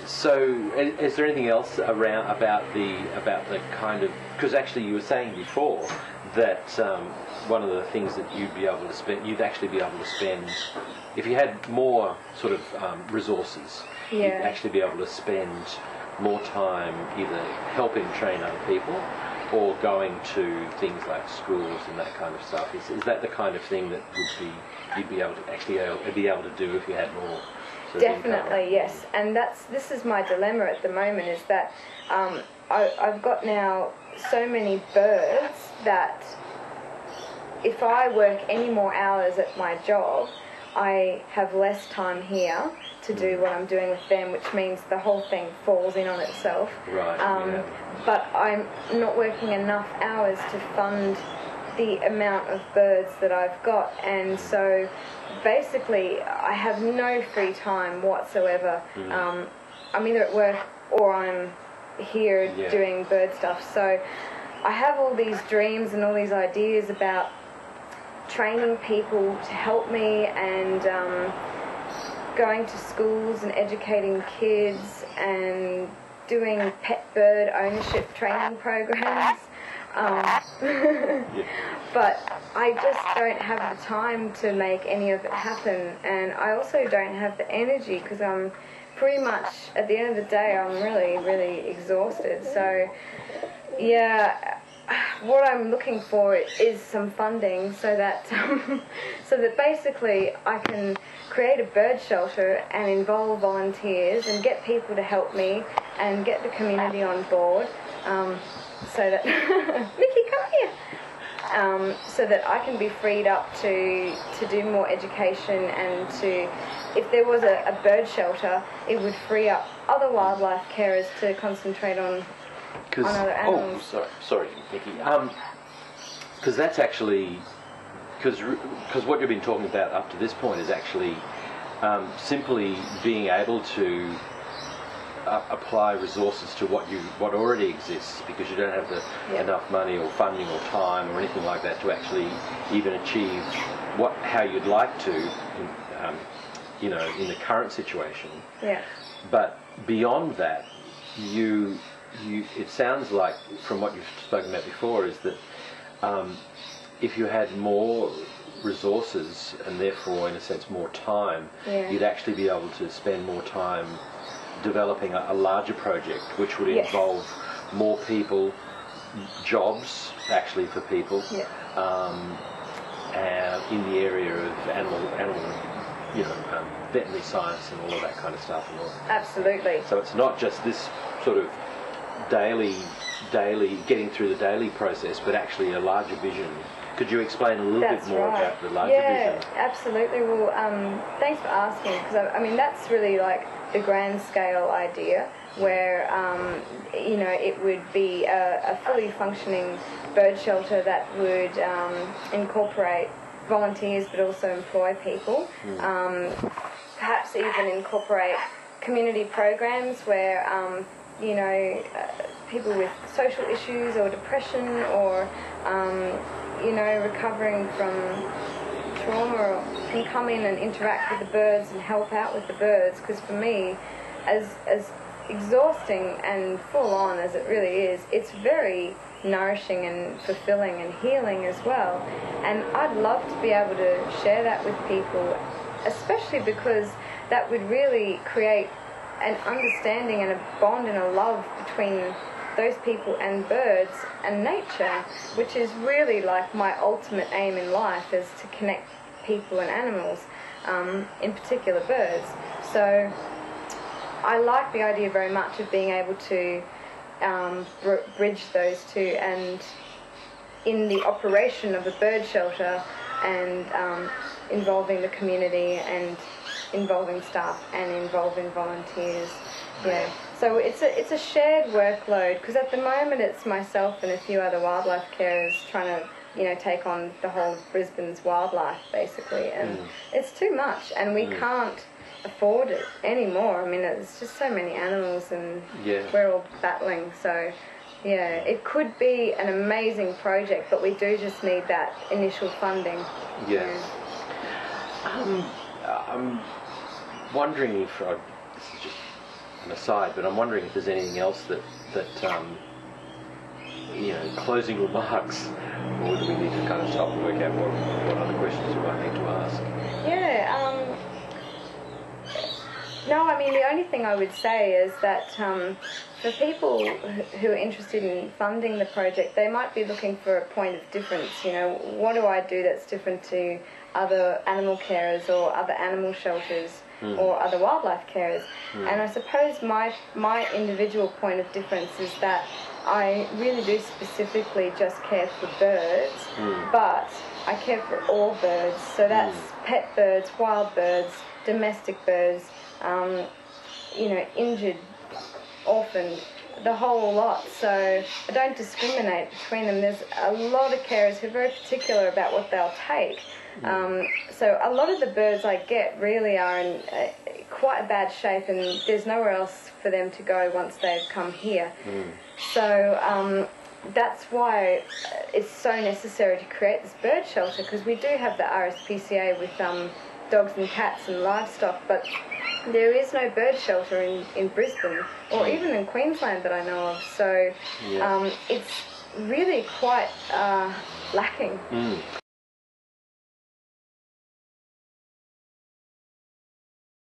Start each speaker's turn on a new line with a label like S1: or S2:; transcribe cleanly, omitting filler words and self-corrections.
S1: So, is there anything else around about the kind of, because actually you were saying before that one of the things that you'd actually be able to spend if you had more sort of resources.
S2: Yeah.
S1: You'd actually be able to spend more time either helping train other people or going to things like schools and that kind of stuff. Is that the kind of thing that you'd be able to actually be able to do if you had more?
S2: Definitely, yes. And this is my dilemma at the moment, is that I've got now so many birds that if I work any more hours at my job, I have less time here to do what I'm doing with them, which means the whole thing falls in on itself.
S1: Right.
S2: But I'm not working enough hours to fund the amount of birds that I've got, and so basically I have no free time whatsoever. I'm either at work or I'm here doing bird stuff. So I have all these dreams and all these ideas about training people to help me, and going to schools and educating kids and doing pet bird ownership training programs. But I just don't have the time to make any of it happen, and I also don't have the energy because I'm pretty much, at the end of the day, I'm really, really exhausted. So yeah, what I'm looking for is some funding so that basically I can create a bird shelter and involve volunteers and get people to help me and get the community on board, so that Mickey, come here. So that I can be freed up to do more education, and to, if there was a bird shelter, it would free up other wildlife carers to concentrate on other animals.
S1: Oh, sorry, Nikki. Because that's actually, because what you've been talking about up to this point is actually simply being able to apply resources to what already exists, because you don't have enough money or funding or time or anything like that to actually even achieve how you'd like to, in the current situation.
S2: Yeah.
S1: But beyond that, it sounds like, from what you've spoken about before, is that if you had more resources and therefore, in a sense, more time, you'd actually be able to spend more time developing a larger project, which would involve more people, jobs actually for people, in the area of animal veterinary science and all of that kind of stuff. And all.
S2: Absolutely.
S1: So it's not just this sort of daily getting through the daily process, but actually a larger vision. Could you explain a little bit more about the larger vision?
S2: Yeah, absolutely. Well, thanks for asking, because I mean that's really like the grand scale idea, where it would be a fully functioning bird shelter that would incorporate volunteers but also employ people. Perhaps even incorporate community programs where people with social issues or depression or recovering from trauma can come in and interact with the birds and help out with the birds. Because for me, as exhausting and full on as it really is, it's very nourishing and fulfilling and healing as well. And I'd love to be able to share that with people, especially because that would really create an understanding and a bond and a love between those people and birds and nature, which is really like my ultimate aim in life, is to connect people and animals, in particular birds. So I like the idea very much of being able to bridge those two, and in the operation of a bird shelter and involving the community and involving staff and involving volunteers. Yeah. So it's a shared workload, because at the moment it's myself and a few other wildlife carers trying to take on the whole of Brisbane's wildlife basically, and it's too much, and we can't afford it anymore. I mean, it's just so many animals, and we're all battling. So yeah, it could be an amazing project, but we do just need that initial funding. I'm
S1: wondering if this is just an aside, but I'm wondering if there's anything else that closing remarks, or do we need to kind of stop and work out what other questions we might need to ask?
S2: Yeah. No, I mean, the only thing I would say is that for people who are interested in funding the project, they might be looking for a point of difference. What do I do that's different to other animal carers or other animal shelters or other wildlife carers? And I suppose my individual point of difference is that I really do specifically just care for birds, but I care for all birds. So that's pet birds, wild birds, domestic birds, injured, orphaned, the whole lot. So I don't discriminate between them. There's a lot of carers who are very particular about what they'll take. So a lot of the birds I get really are in quite a bad shape, and there's nowhere else for them to go once they've come here. So that's why it's so necessary to create this bird shelter, because we do have the RSPCA with dogs and cats and livestock, but there is no bird shelter in Brisbane or even in Queensland that I know of. So it's really quite lacking.